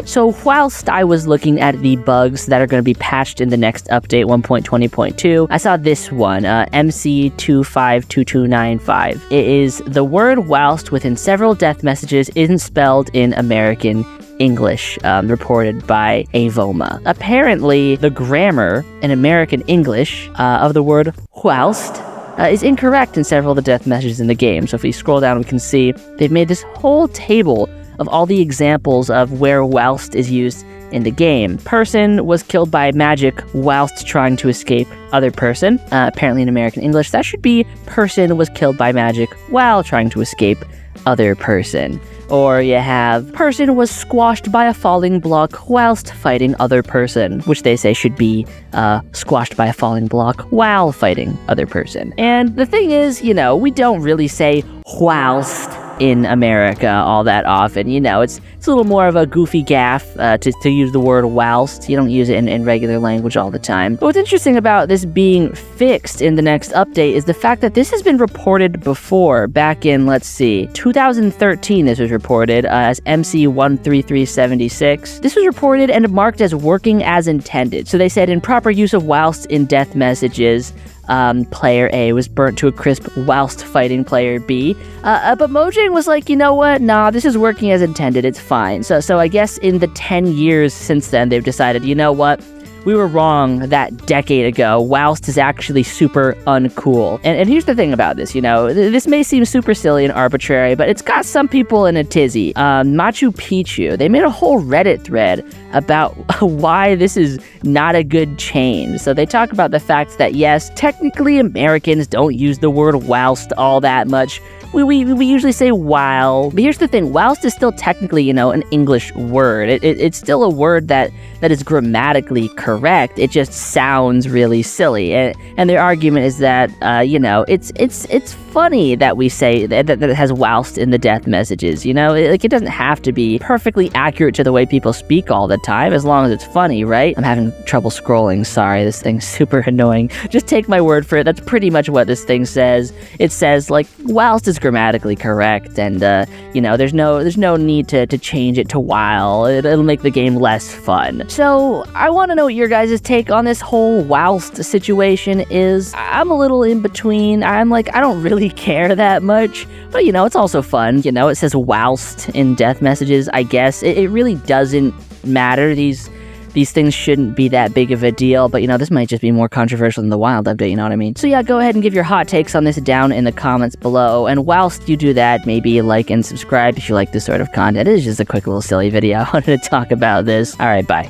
So whilst I was looking at the bugs that are going to be patched in the next update 1.20.2, I saw this one, MC252295. It is the word whilst within several death messages isn't spelled in American English, reported by Avoma. Apparently, the grammar in American English of the word whilst is incorrect in several of the death messages in the game. So if we scroll down, we can see they've made this whole table of all the examples of where whilst is used in the game. Person was killed by magic whilst trying to escape other person. Apparently in American English, that should be person was killed by magic while trying to escape other person. Or you have person was squashed by a falling block whilst fighting other person, which they say should be squashed by a falling block while fighting other person. And the thing is, we don't really say whilst in America all that often. It's a little more of a goofy gaffe to use the word whilst. You don't use it in regular language all the time. But what's interesting about this being fixed in the next update is the fact that this has been reported before, back in, 2013 this was reported as MC13376. This was reported and marked as working as intended. So they said improper use of whilst in death messages. Player A was burnt to a crisp whilst fighting player B. But Mojang was like, you know what? Nah, this is working as intended. It's fine. So I guess in the 10 years since then, they've decided, you know what? We were wrong that decade ago. Whilst is actually super uncool. And here's the thing about this, this may seem super silly and arbitrary, but it's got some people in a tizzy. Machu Picchu, they made a whole Reddit thread about why this is not a good change. So they talk about the fact that, yes, technically Americans don't use the word whilst all that much. We usually say while. But here's the thing, whilst is still technically, an English word. It's still a word that is grammatically correct. It just sounds really silly. And their argument is that, it's funny that we say that it has whilst in the death messages, it doesn't have to be perfectly accurate to the way people speak all the time, as long as it's funny, right? I'm having trouble scrolling, sorry, this thing's super annoying. Just take my word for it, that's pretty much what this thing says. It says, whilst is grammatically correct, and, there's no need to change it to while. It'll make the game less fun. So, I want to know what your guys' take on this whole whilst situation is. I'm a little in between. I'm I don't really care that much, but it's also fun. It says whilst in death messages, I guess. It really doesn't matter. These things shouldn't be that big of a deal, but this might just be more controversial than the wild update, you know what I mean? So yeah, go ahead and give your hot takes on this down in the comments below, and whilst you do that, maybe like and subscribe if you like this sort of content. It is just a quick little silly video. I wanted to talk about this. Alright, bye.